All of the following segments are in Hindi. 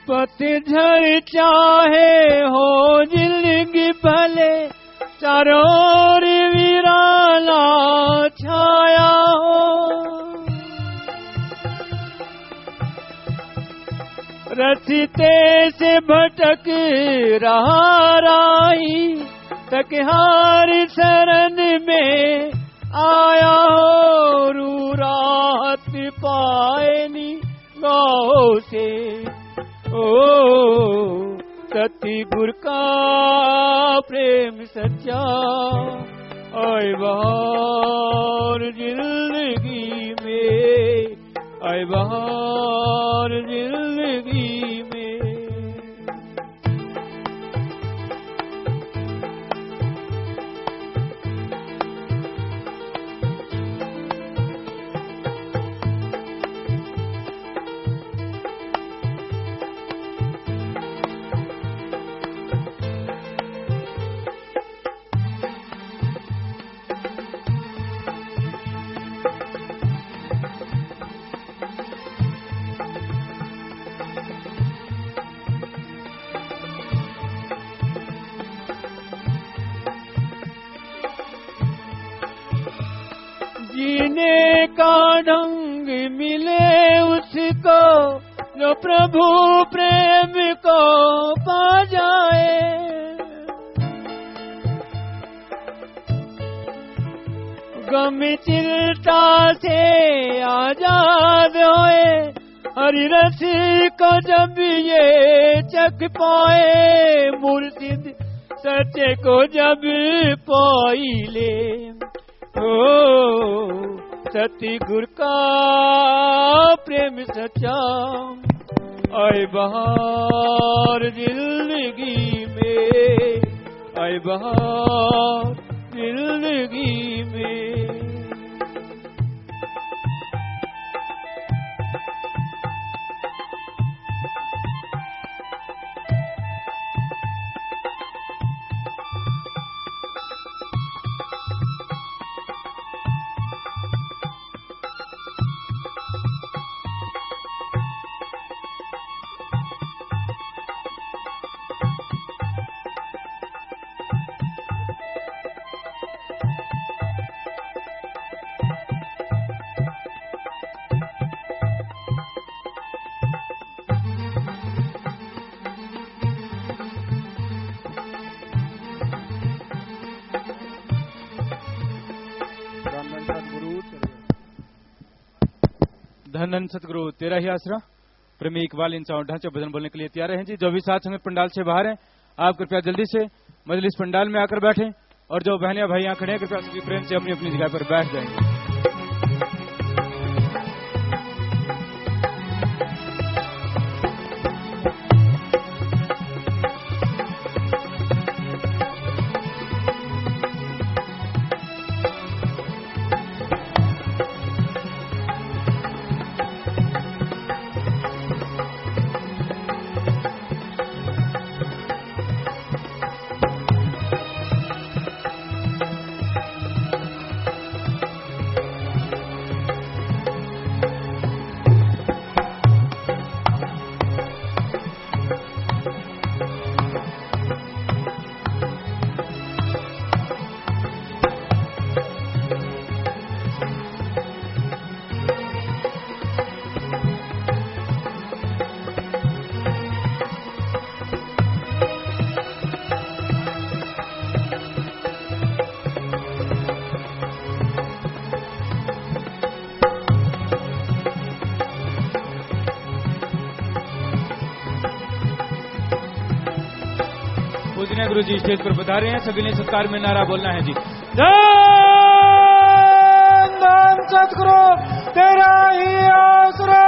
पतझड़ चाहे हो जिंदगी भले चारों ओर वीराना छाया हो, रस्ते से भटक रहा राही तक हार शरण में आया हो, रू राहत पाए नी गाँव से ओ सतगुर का प्रेम सच्चा आए बहार जिंदगी में, आए बहार जिंदगी में। जीने का ढंग मिले उसको जो प्रभु प्रेम को पा जाए, गम चिंता से आजाद होए, हरि रस को जब ये चख पाए, मुर्शिद सच्चे को जब पाई ले, ओ सतगुर का प्रेम सच्चा आए बहार जिंदगी में, आए बहार जिंदगी में। धन सतगुरु तेरा ही आसरा। प्रेमी इकबाल इन ढांचे भजन बोलने के लिए तैयार हैं जी। जो भी साथ संगत पंडाल से बाहर हैं, आप कृपया जल्दी से मजलिस पंडाल में आकर बैठें, और जो बहनियां भाई यहाँ खड़े हैं कृपया सभी प्रेम से अपनी अपनी जगह पर बैठ जाएंगे। गुरु जी स्टेज पर पधारे हैं, सभी ने सत्कार में नारा बोलना है जी। धन सतगुरु तेरा ही आसरा।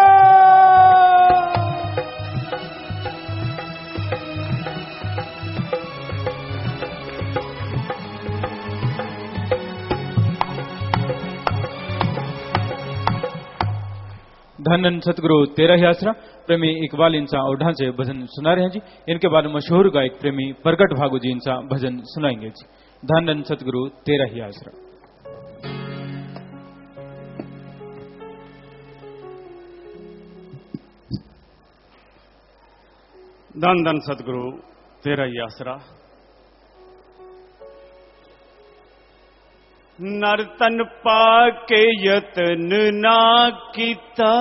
धन सतगुरु तेरा ही आसरा। प्रेमी इकबाल इंसा ओढ़ा से भजन सुना रहे हैं जी। इनके बाद मशहूर गायक प्रेमी प्रकट भागु जी इंसा भजन सुनाएंगे जी। धन सतगुरु तेरा ही आसरा। धन धन सतगुरु तेरा ही आसरा। नर्तन पाके यतन ना कीता,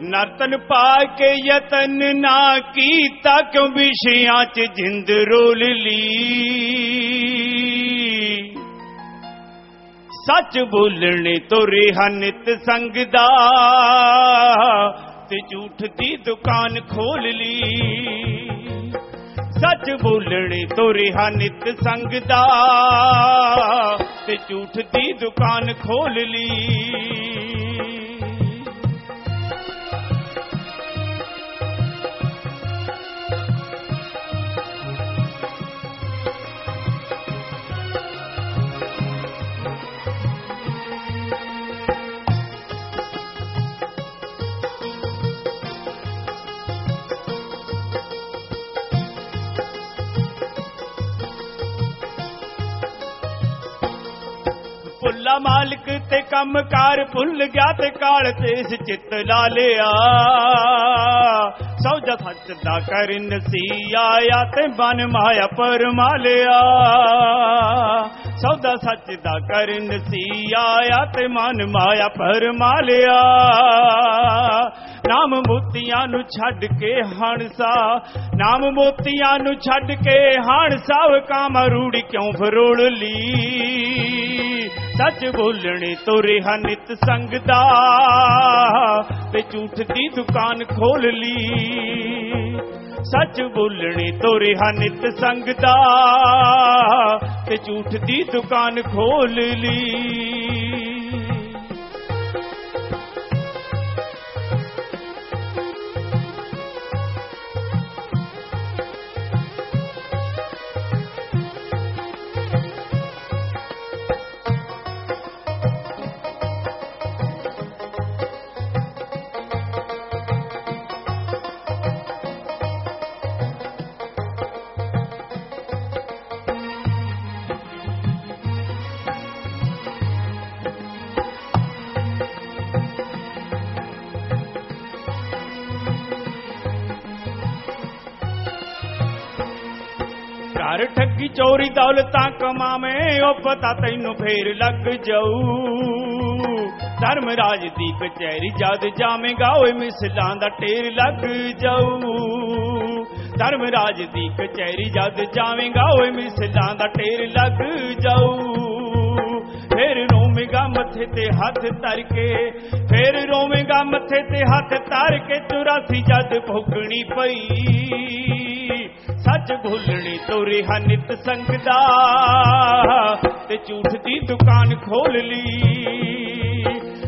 नर्तन पाके यतन ना कीता, क्यों विषयां च जिंद रोल ली। सच बोलने तो रेहा नित संग दा, ते झूठ दी दुकान खोल ली। सच बोलने तो रेहा नित संग दा, ते झूठ दी दुकान खोल ली। भुल्ला मालिक ते कम कार भुल गया, ते काल ते इस चित ला लिया। सौजा सच दा करन सी आया, ते बन माया परमा लिया। सौदा सच दा करन सी आया, ते मन माया परमा लिया। नाम मोतियां नु छड़ के हणसा, नाम मोतियां नु छड़ के हणसा, कामा रूड़ी क्यों फरोड़ ली। सच बोलने तो रेहा नित संग दा, ते झूठ दी दुकान खोल ली। सच बोलने तो रेहा नित संग दा, ते झूठ दी दुकान खोल ली। घर ठगी चोरी दौलतां कमावे, ओ पता तैनू फेर लग जाऊ। धर्मराज दी कचहरी जद जावेगा, ओए मिसलां दा ढेर लग जाऊ। धर्मराज दी कचहरी जद जावेगा, ओए मिसलां दा ढेर लग जाऊ। फिर रोवेगा मथे ते हथ धर के, फिर रोवेगा मथे ते हथ धर के, 84 जद भोगनी पई। सच बोलने तो रेहा नित संग दा, ते झूठ दी दुकान खोल ली।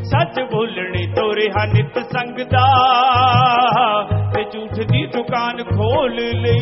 सच बोलने तो रेहा नित संग दा, ते झूठ दी दुकान खोल ली।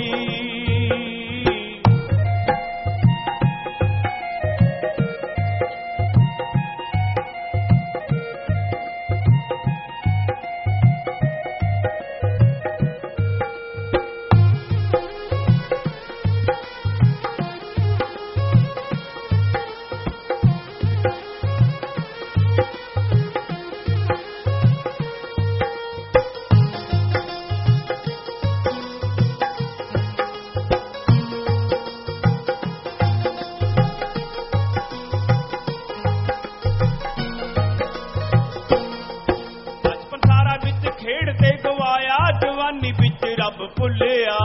भुलिया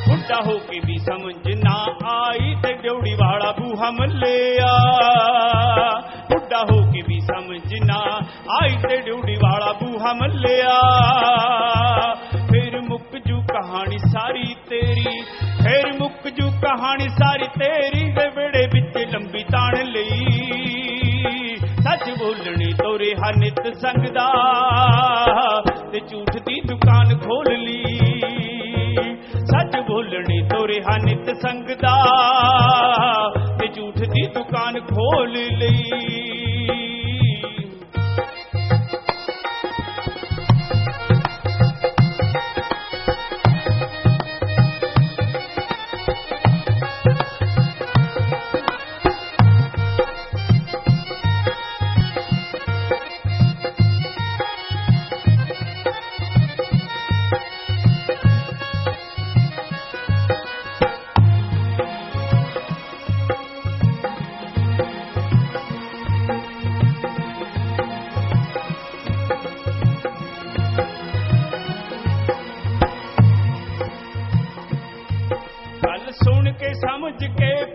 बुढ़ा होके भी समझ ना आई, ते ड्योड़ी वाला बूहा मलिया। बुढ़ा होके भी समझ ना आई, ते ड्योड़ी वाला बूहा मलिया। फिर मुक जू कहानी सारी तेरी, फिर मुक जू कहानी सारी तेरी, वे बेड़े बिच लंबी तान लई। सच बोलनी तो रेहा नित संग दा, ते झूठ दी दुकान खोल ली। सच बोलनी तो रेहा नित संग दा, ते झूठ दी दुकान खोल ली।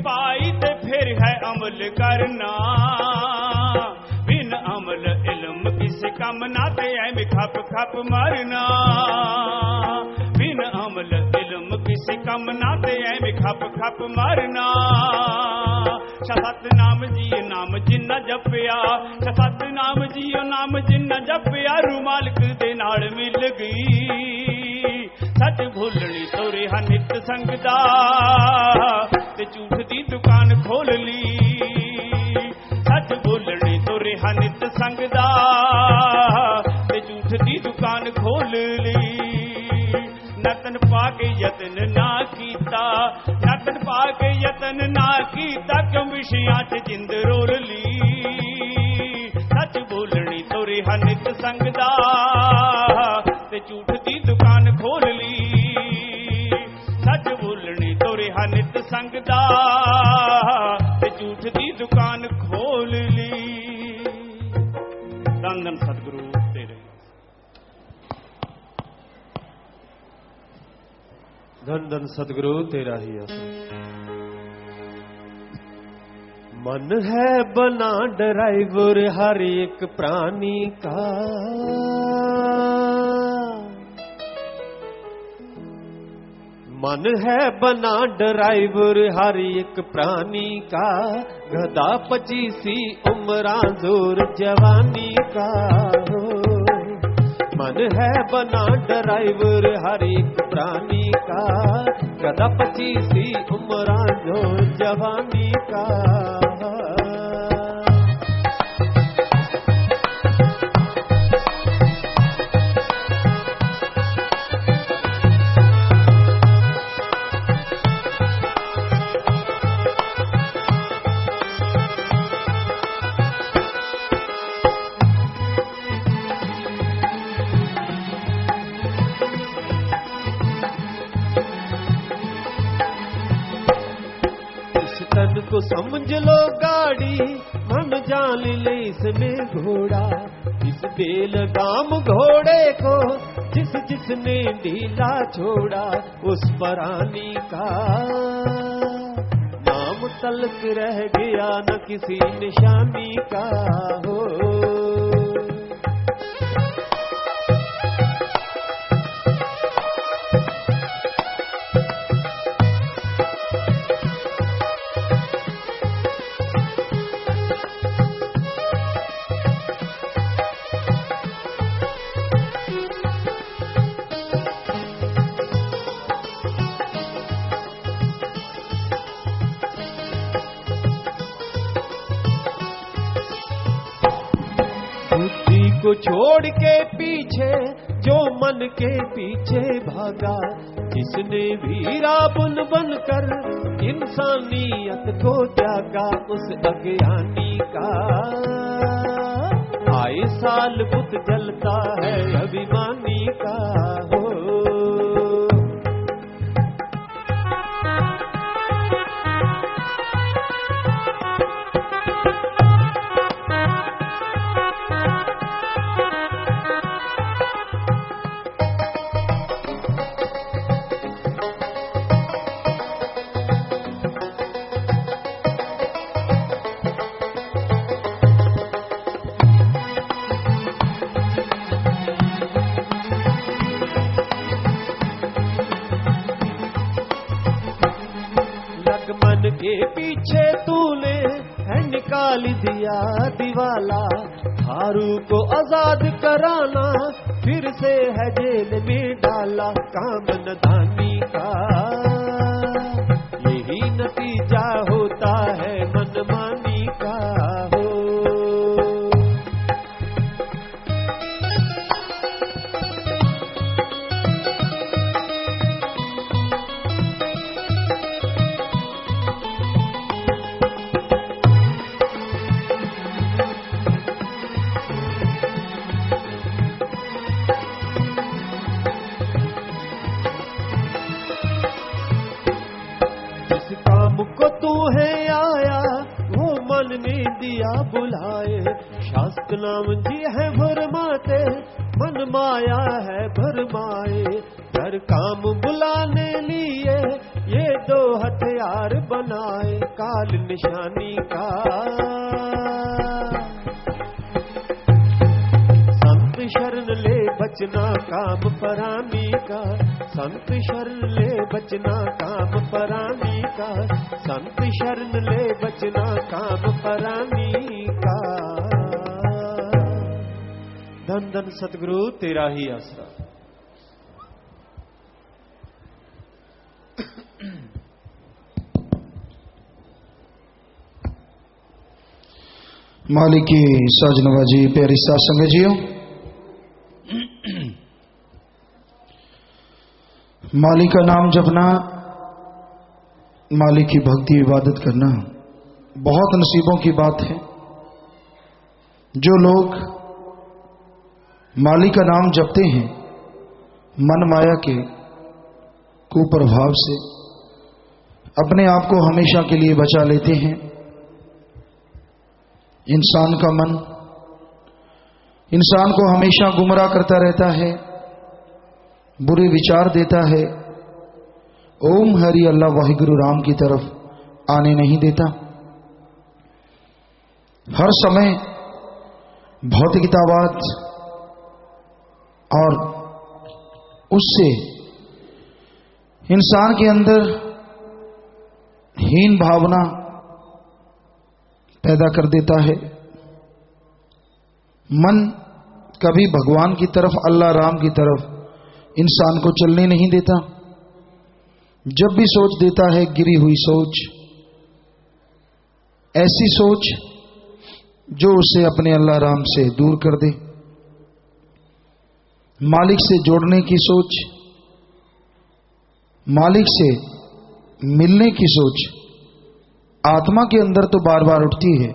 पाई ते फिर है अमल करना, बिन अमल इल्म किसे कम ना ते ऐਵੇਂ खप खप मरना, बिन अमल इल्म किसे कम ना ते ऐਵੇਂ खप खप मरना। सतनाम जी नाम जिन्ना जपिया, सतनाम जी नाम जिन्ना जपिया, रू मालिक दे नाल मिल गई। सच भुलनी तो रिहा नित संगदा, ते झूठ दी दुकान खोल ली। सच भुलनी तो रिहा नित संगदा, ते झूठ दी दुकान खोल ली। नतन पाके यतन ना कीता, नतन पाके यतन ना कीता, क्यों विषयां च जिंद रोल ली। सच बोलनी तो रिहा नित संगदा, ते झूठ दी दुकान खोल ली। सच बोलनी तो रिहा नित संगदा, ते झूठ दी दुकान खोल ली। धन धन सतगुरु तेरे। धन धन सतगुरु तेरा ही आसन। मन है बना ड्राइवर हर एक प्राणी का, मन है बना ड्राइवर हर एक प्राणी का, गधा पचीसी उम्रा जोर जवानी का हो। मन है बना ड्राइवर हर एक प्राणी का, गधा पचीसी उम्रा जोर जवानी का। को समझ लो गाड़ी मन जान ले इसमें घोड़ा, इस बेलगाम घोड़े को जिस जिसने ढीला छोड़ा, उस परानी का नाम तलक रह गया न किसी निशानी का हो। को छोड़ के पीछे जो मन के पीछे भागा, जिसने भी रावण बनकर इंसानियत को त्यागा, उस अज्ञानी का आए साल बुत जलता है अभिमानी का हो। के पीछे तूने है निकाल दिया दिवाला, हारू को आजाद कराना फिर से है जेल में डाला। काम नदानी का यही नतीजा होता है मनमानी का हो। को तू है आया वो मन ने दिया बुलाए, शास्त्र नाम जी है भरमाते मन माया है भरमाए। घर काम बुलाने लिए ये दो हथियार बनाए काल निशानी का। संत शरण ले बचना काम परानी का, संत शरण ले बचना काम परानी का, संत शरण ले बचना काम परानी का। धन धन सतगुरु तेरा ही आसरा। मालिक की साजनवाजी प्यारी साथ संगत जियो, मालिक का नाम जपना, मालिक की भक्ति इबादत करना बहुत नसीबों की बात है। जो लोग मालिक का नाम जपते हैं मन माया के कुप्रभाव से अपने आप को हमेशा के लिए बचा लेते हैं। इंसान का मन इंसान को हमेशा गुमराह करता रहता है, बुरे विचार देता है, ओम हरि अल्लाह वाहिगुरु राम की तरफ आने नहीं देता। हर समय भौतिकतावाद और उससे इंसान के अंदर हीन भावना पैदा कर देता है। मन कभी भगवान की तरफ, अल्लाह राम की तरफ इंसान को चलने नहीं देता। जब भी सोच देता है गिरी हुई सोच, ऐसी सोच जो उसे अपने अल्लाह राम से दूर कर दे, मालिक से जोड़ने की सोच, मालिक से मिलने की सोच आत्मा के अंदर तो बार बार उठती है,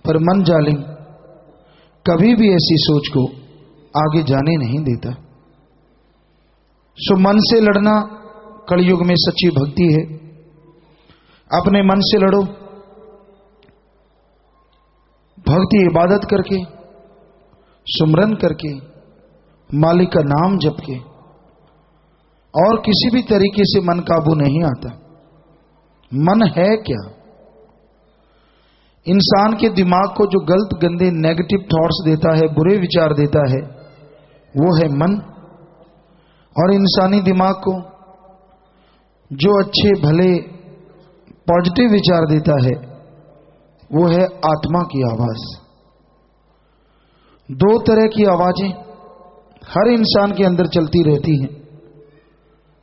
पर मन जालिम कभी भी ऐसी सोच को आगे जाने नहीं देता। सो मन से लड़ना कलयुग में सच्ची भक्ति है। अपने मन से लड़ो, भक्ति इबादत करके, सुमरन करके, मालिक का नाम जप के, और किसी भी तरीके से मन काबू नहीं आता। मन है क्या? इंसान के दिमाग को जो गलत गंदे नेगेटिव थॉट्स देता है, बुरे विचार देता है, वो है मन। और इंसानी दिमाग को जो अच्छे भले पॉजिटिव विचार देता है, वो है आत्मा की आवाज। दो तरह की आवाजें हर इंसान के अंदर चलती रहती हैं,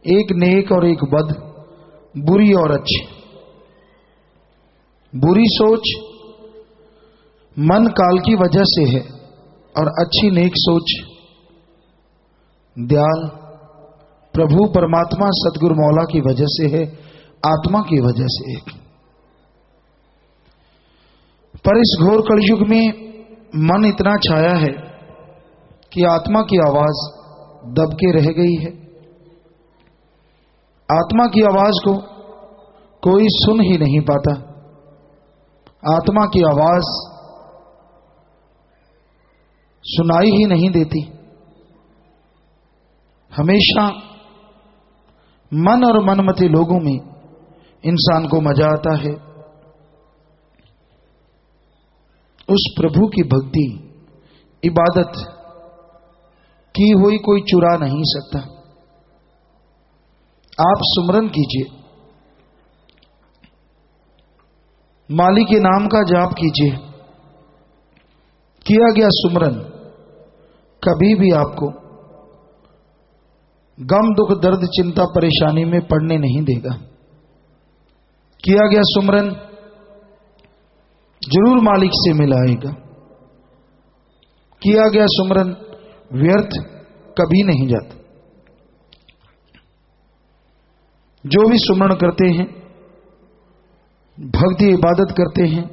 एक नेक और एक बद, बुरी और अच्छी। बुरी सोच मन काल की वजह से है, और अच्छी नेक सोच दयाल प्रभु परमात्मा सतगुरु मौला की वजह से है, आत्मा की वजह से है। पर इस घोर कलयुग में मन इतना छाया है कि आत्मा की आवाज दब के रह गई है। आत्मा की आवाज को कोई सुन ही नहीं पाता। आत्मा की आवाज सुनाई ही नहीं देती। हमेशा मन और मनमते लोगों में इंसान को मजा आता है। उस प्रभु की भक्ति इबादत की हुई कोई चुरा नहीं सकता। आप सुमरन कीजिए, मालिक के नाम का जाप कीजिए। किया गया सुमरन कभी भी आपको गम दुख दर्द चिंता परेशानी में पड़ने नहीं देगा। किया गया सुमरन जरूर मालिक से मिलाएगा। किया गया सुमरन व्यर्थ कभी नहीं जाता। जो भी सुमरन करते हैं, भक्ति इबादत करते हैं,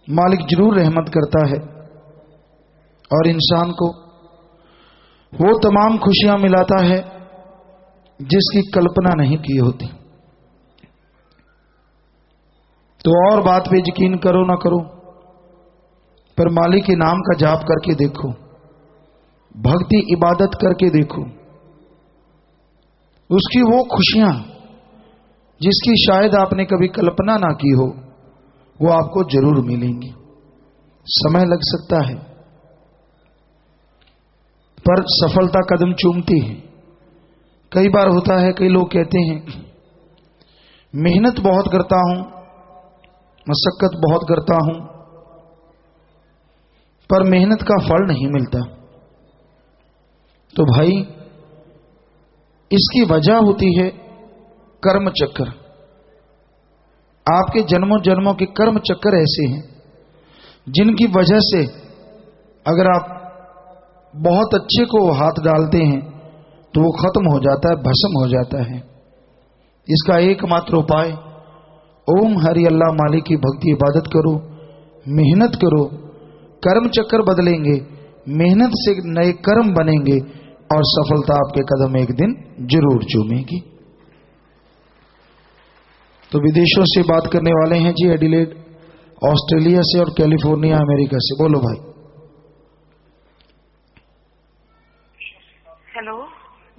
मालिक जरूर रहमत करता है और इंसान को वो तमाम खुशियां मिलाता है जिसकी कल्पना नहीं की होती। तो और बात पे यकीन करो ना करो, पर मालिक के नाम का जाप करके देखो, भक्ति इबादत करके देखो, उसकी वो खुशियां जिसकी शायद आपने कभी कल्पना ना की हो, वो आपको जरूर मिलेंगी। समय लग सकता है, पर सफलता कदम चूमती है। कई बार होता है, कई लोग कहते हैं मेहनत बहुत करता हूं, मशक्कत बहुत करता हूं, पर मेहनत का फल नहीं मिलता। तो भाई, इसकी वजह होती है कर्म चक्र। आपके जन्मों जन्मों के कर्म चक्र ऐसे हैं जिनकी वजह से अगर आप बहुत अच्छे को हाथ डालते हैं तो वो खत्म हो जाता है, भस्म हो जाता है। इसका एकमात्र उपाय ओम हरि अल्लाह मालिक की भक्ति इबादत करो, मेहनत करो, कर्म चक्र बदलेंगे, मेहनत से नए कर्म बनेंगे और सफलता आपके कदम एक दिन जरूर चूमेगी। तो विदेशों से बात करने वाले हैं जी, एडिलेड ऑस्ट्रेलिया से और कैलिफोर्निया अमेरिका से। बोलो भाई। हेलो,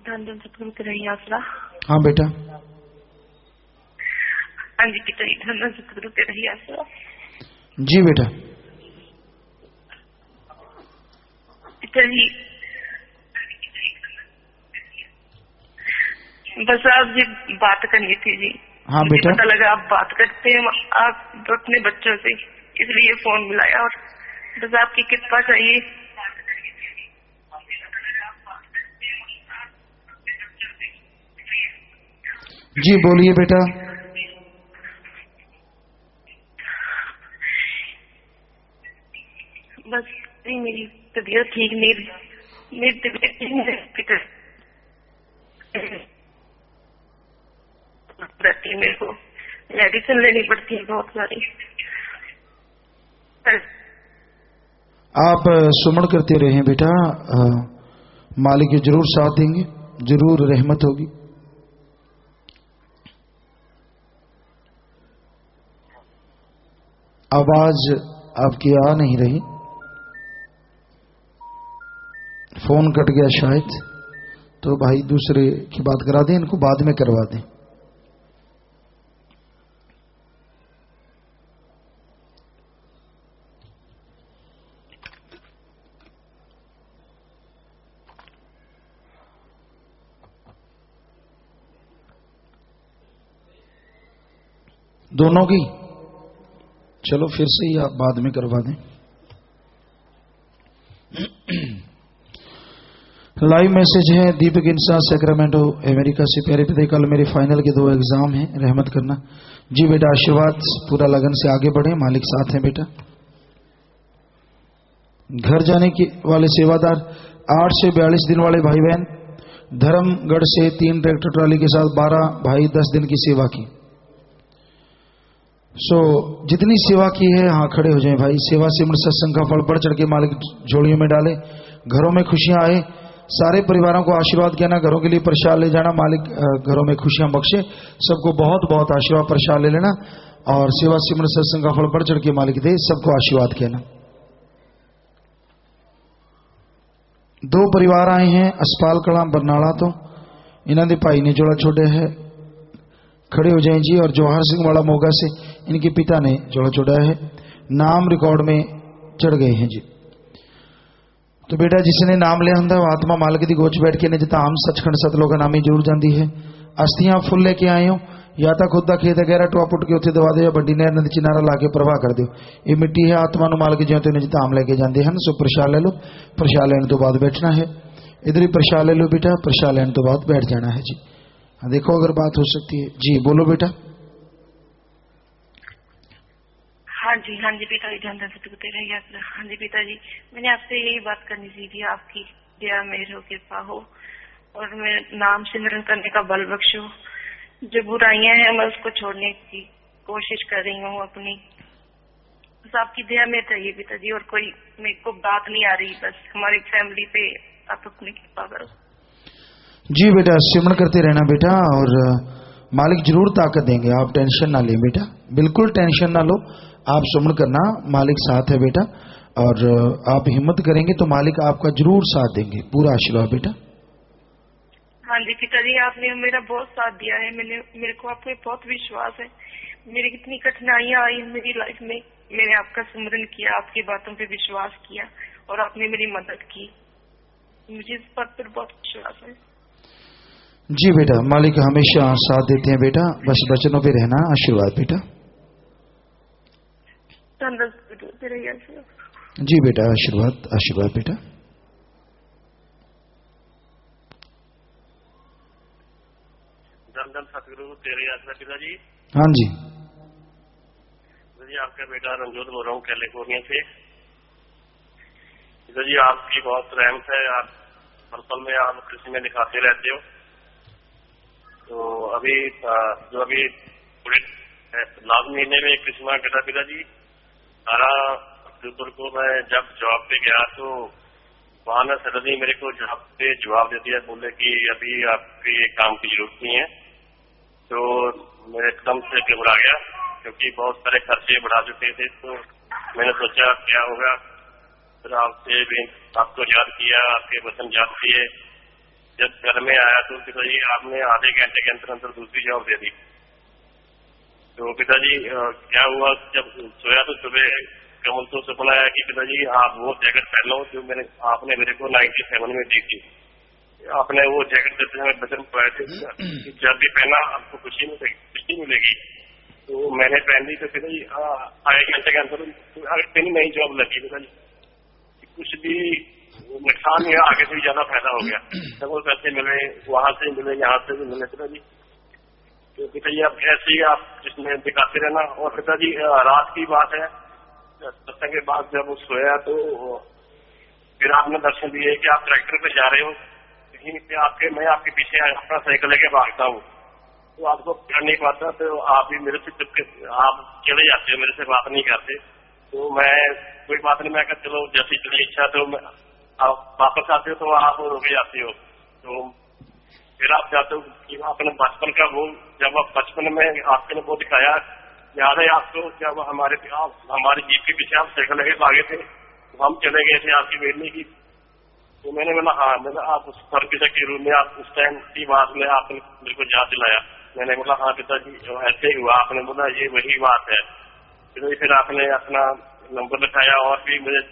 धन धन सतगुरु के रही आसरा। हाँ बेटा। हाँ जी पिताजी, धन धन सतगुरु के रही आसरा। जी बेटा। पिताजी बस आप जी बात करनी थी जी। हाँ बेटा। पता लगा आप बात करते हैं आप अपने बच्चों से, इसलिए फोन मिलाया और बस आपकी कृपा चाहिए। जी बोलिए बेटा। बस मेरी तबीयत ठीक नहीं, मेरी तबीयत ठीक नहीं रहती है, मेरे को मेडिसिन लेनी पड़ती है बहुत सारी। आप सुमन करते रहे बेटा, मालिक जरूर साथ देंगे, जरूर रहमत होगी। आवाज आपकी आ नहीं रही, फोन कट गया शायद। तो भाई दूसरे की बात करा दें, इनको बाद में करवा दें। दोनों की चलो फिर से ही आप बाद में करवा दें। लाइव मैसेज है दीपक इंसा सैक्रामेंटो अमेरिका से। प्यारे पिता, कल मेरे फाइनल के 2 एग्जाम हैं, रहमत करना। जी बेटा, आशीर्वाद, पूरा लगन से आगे बढ़े, मालिक साथ हैं बेटा। घर जाने के वाले सेवादार 8 से 42 दिन वाले भाई बहन, धर्मगढ़ से 3 ट्रैक्टर ट्राली के साथ 12 भाई 10 दिन की सेवा की। जितनी सेवा की है हाँ खड़े हो जाएं भाई। सेवा सिमर सत्संग का फल बढ़ चढ़ के मालिक झोलियों में डाले, घरों में खुशियां आए। सारे परिवारों को आशीर्वाद कहना, घरों के लिए प्रसाद ले जाना, मालिक घरों में खुशियां बख्शे। सबको बहुत बहुत आशीर्वाद प्रसाद ले लेना और सेवा सिमर सत्संग का फल बढ़ चढ़ के मालिक दे, सबको आशीर्वाद कहना। 2 परिवार आए हैं अस्पाल कला बरनाला, तो इन्होंने भाई ने जोड़ा छोड़े है, खड़े हो जाएं जी। और जवाहर सिंह वाला मोगा से इनके पिता ने जोड़ा छोड़ा है, नाम रिकॉर्ड में चढ़ गए हैं जी। तो बेटा, जिसने नाम लिया होंगे वो आत्मा मालिक दी गोच बैठ के ने जिता हम सचखंड सतलोक नामी जरूर जाती है। अस्थियां फुल लेके आए हो, या तो खुद का खेत है गहरा टोआ पुट के उत्थे दवा दो, या बड़ी नहर नदी चिनारा ला के प्रवाह कर दो। ये मिट्टी है, आत्मा नु मालिक ज्यों तो जिता हम लेके जाते हैं। सो प्रसाद ले लो, प्रसाद लेने तो बाद बैठना है। इधर ही प्रसाद ले लो बेटा, प्रसाद लेने तो बाद बैठ जाना है जी। देखो अगर बात हो सकती है जी। बोलो बेटा। हाँ जी पिताजी, धन धन सतगुरु रही आसरा। हाँ जी पिताजी, मैंने आपसे यही बात करनी थी, आपकी दया मेहर हो, कृपा हो और मैं नाम सिमरन करने का बल बख्शो। जो बुराइयां हैं मैं उसको छोड़ने की कोशिश कर रही हूँ अपनी। बस आपकी दया में चाहिए पिताजी, और कोई मेरे को बात नहीं आ रही। बस हमारी फैमिली पे आप अपनी कृपा करो। जी बेटा, सिमरन करते रहना बेटा, और मालिक जरूर ताकत देंगे। आप टेंशन ना लें बेटा, बिल्कुल टेंशन ना लो। आप सिमरन करना, मालिक साथ है बेटा, और आप हिम्मत करेंगे तो मालिक आपका जरूर साथ देंगे। पूरा आशीर्वाद बेटा। हाँ जी पिताजी, आपने मेरा बहुत साथ दिया है। मेरे को आप पे बहुत विश्वास है। मेरी कितनी कठिनाइयां आई मेरी लाइफ में, मैंने आपका सुमरन किया, आपकी बातों पे विश्वास किया और आपने मेरी मदद की। मुझे इस बात पर बहुत विश्वास है। जी बेटा, मालिक हमेशा साथ देते हैं बेटा, बस वचनों पे रहना। आशीर्वाद बेटा। जी बेटा, आशीर्वाद आशीर्वाद बेटा। सतगुरु तेरे यात्रा पिताजी। हाँ जी पिताजी, आपका बेटा रंजोत बोल रहा हूँ कैलिफोर्निया से। पिताजी, आपकी बहुत रहमत है, आप हर पल में आप कृषि में दिखाते रहते हो। तो अभी जो अभी पूरे लास्ट महीने में कृष्णा बेटा पिताजी 18 अक्टूबर को मैं जब जॉब पे गया तो वहां ने सडनली मेरे को जॉब पे जवाब दे दिया, बोले कि अभी आपके काम की जरूरत नहीं है। तो मैं एकदम से घबरा गया क्योंकि बहुत सारे खर्चे बढ़ा चुके थे। तो मैंने सोचा क्या होगा, फिर आपसे भी आपको याद किया, आपके वचन याद किए। जब घर में आया तो पिताजी आपने आधे घंटे के अंदर अंदर दूसरी जॉब दे दी। तो पिताजी क्या हुआ, जब सोया तो सुबह कमल तो सपना आया कि पिताजी आप वो जैकेट पहन लो जो आपने मेरे को 97 में दी थी। आपने वो जैकेट देते समय वचन पाए थे कि जब भी पहना आपको खुशी मिलेगी। तो मैंने पहन ली। तो पिताजी आधे घंटे के अंदर अगर नई जॉब लगी पिताजी, कुछ भी नुकसान नहीं है, आगे से भी ज्यादा फायदा हो गया। डबल पैसे मिले, वहां से मिले, यहाँ से भी मिले पिताजी। तो पिताजी आप ऐसे ही आप जिसमें दिखाते रहना। और पिताजी रात की बात है, सत्संग के बाद जब वो सोया तो फिर आपने दर्शन दिए कि आप ट्रैक्टर पे जा रहे हो, कहीं पे मैं आपके पीछे अपना साइकिल लेके भागता हूँ। तो आपको पकड़ नहीं पाता, तो आप भी मेरे से चुपके आप चले जाते हो, मेरे से बात नहीं करते। तो मैं कोई बात नहीं, मैं कहता चलो जैसी चली इच्छा। तो आप वापस आते हो तो आप रुक जाते हो। तो फिर आप जाते हो कि अपने बचपन का वो, जब आप बचपन में आपने वो दिखाया, याद है आपको जब हमारे जीप के पीछे आप साइकिल लगे भागे थे, तो हम चले गए थे आपकी वेट नहीं की। तो मैंने बोला हाँ, मैंने आप उस परपिता के रूम में आप उस टाइम की बात में आपने मेरे को याद दिलाया। मैंने बोला हाँ पिताजी ऐसे ही हुआ। आपने बोला ये वही बात है। फिर आपने अपना नंबर लिखाया और भी मुझे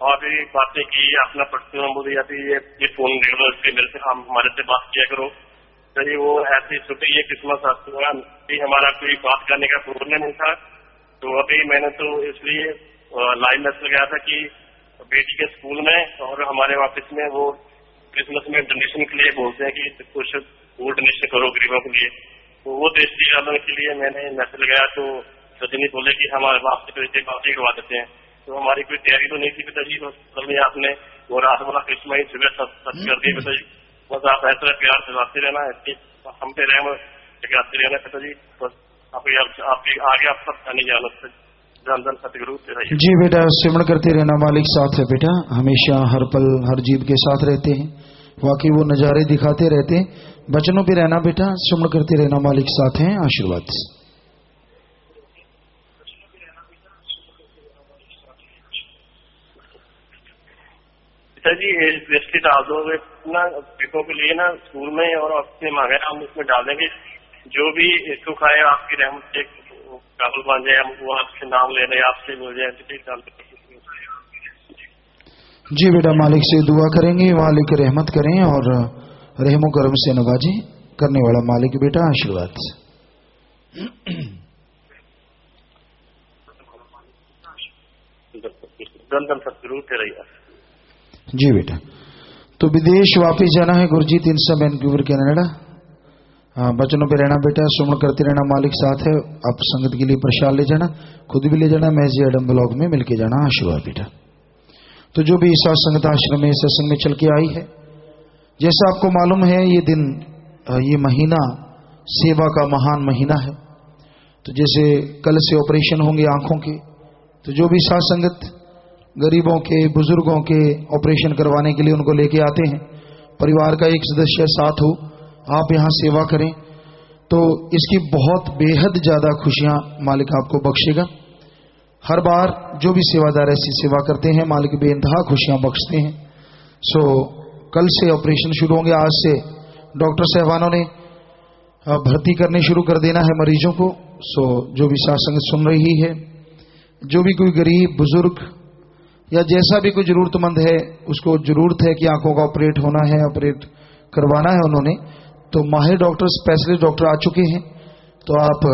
और भी बातें की, अपना पर्सनल नंबर दिया थी, ये फोन ले लो, इसके मेरे से हमारे से बात किया करो। तो वो ऐसी छुट्टी ये क्रिसमस भी हमारा कोई बात करने का प्रोग्राम नहीं था। तो अभी मैंने तो इसलिए लाइव मैसेज लगाया था कि बेटी के स्कूल में और हमारे ऑफिस में वो क्रिसमस में डोनेशन के लिए बोलते हैं कि कुछ फूड डोनेशन करो गरीबों के लिए। तो वो दृष्टि डालने के लिए मैंने मैसेज लगाया। तो सचिनी बोले कि हमारे बाप से तो बात ही करवा देते हैं। तो हमारी कोई तैयारी तो नहीं थी पिताजी, बस में आपने वो रात वाला क्रिसमस सुबह सच कर दी पिताजी। बस आप ऐसा प्यार चलाते रहना, हम पे रहम चलाते रहना पिताजी। बस आपके आगे आप सब नहीं जाना सतगुरु। जी बेटा, सिमरण करते रहना, मालिक साथ है बेटा, हमेशा हर पल हर जीव के साथ रहते हैं। वाकई वो नजारे दिखाते रहते हैं। वचनों पे रहना बेटा, सिमरण करते रहना, मालिक साथ हैं। आशीर्वाद। पिताजी लिस्ट डाल दो ना बेटों के लिए ना, स्कूल में और अपने मांगे हम उसमें डाल देंगे। जो भी सुख आए आपकी रहमत से काबुल बन जाए, हम वो आपसे नाम ले रहे आपसे मिल जाए। जी बेटा, मालिक से दुआ करेंगे, मालिक रहमत करें और रहमो करम से नवाजे करने वाला मालिक बेटा। आशीर्वाद। जी बेटा, तो विदेश वापस जाना है गुरजीत, इन सब वैंकूवर कनाडा। बचनों पे रहना बेटा, सुमन करते रहना, मालिक साथ है। आप संगत के लिए प्रसाद ले जाना, खुद भी ले जाना, मैजी एडम ब्लॉक में मिलके जाना। आशीर्वाद बेटा। तो जो भी इस संगत आश्रम में सत्संग में चल के आई है, जैसा आपको मालूम है ये दिन ये महीना सेवा का महान महीना है। तो जैसे कल से ऑपरेशन होंगे आंखों के, तो जो भी साथ संगत गरीबों के बुजुर्गों के ऑपरेशन करवाने के लिए उनको लेके आते हैं, परिवार का एक सदस्य साथ हो, आप यहाँ सेवा करें, तो इसकी बहुत बेहद ज्यादा खुशियां मालिक आपको बख्शेगा। हर बार जो भी सेवादार ऐसी सेवा करते हैं, मालिक बेइंतहा खुशियां बख्शते हैं। सो कल से ऑपरेशन शुरू होंगे, आज से डॉक्टर साहबानों ने भर्ती करनी शुरू कर देना है मरीजों को। सो जो भी साथ संगत सुन रही है, जो भी कोई गरीब बुजुर्ग या जैसा भी कोई जरूरतमंद है, उसको जरूरत है कि आंखों का ऑपरेट होना है, ऑपरेट करवाना है उन्होंने, तो माहिर डॉक्टर, स्पेशलिस्ट डॉक्टर आ चुके हैं। तो आप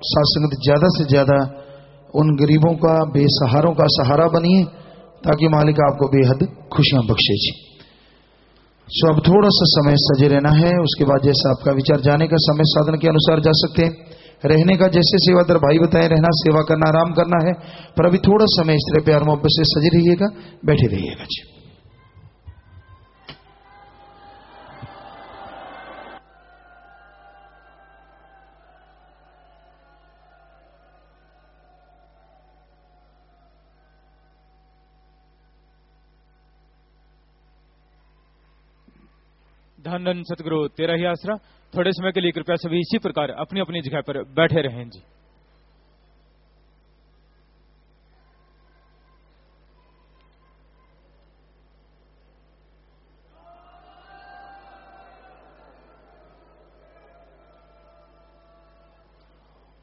साथ संगत ज्यादा से ज्यादा उन गरीबों का, बेसहारों का सहारा बनिए, ताकि मालिक आपको बेहद खुशियां बख्शे जी। सो अब थोड़ा सा समय सजे रहना है, उसके बाद जैसा आपका विचार, जाने का समय साधन के अनुसार जा सकते हैं। रहने का जैसे सेवादार भाई बताएं, रहना, सेवा करना, आराम करना है, पर अभी थोड़ा समय इस तरह प्यार मोहब्बत से सजे रहिएगा, बैठे रहिएगा जी। धन धन सतगुरु तेरा ही आसरा। थोड़े समय के लिए कृपया सभी इसी प्रकार अपनी अपनी जगह पर बैठे रहें जी।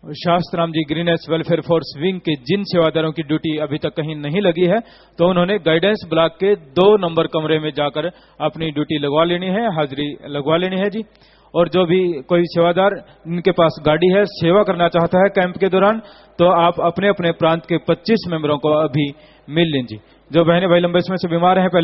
शास्त्राम जी ग्रीनेस वेलफेयर फोर्स विंग के जिन सेवादारों की ड्यूटी अभी तक कहीं नहीं लगी है, तो उन्होंने गाइडेंस ब्लॉक के 2 नंबर कमरे में जाकर अपनी ड्यूटी लगवा लेनी है, हाजिरी लगवा लेनी है जी। और जो भी कोई सेवादार इनके पास गाड़ी है, सेवा करना चाहता है कैंप के दौरान, तो आप अपने अपने प्रांत के 25 मेंबरों को अभी मिल लें जी। जो बहने भाई लंबे समय से बीमार हैं, पहले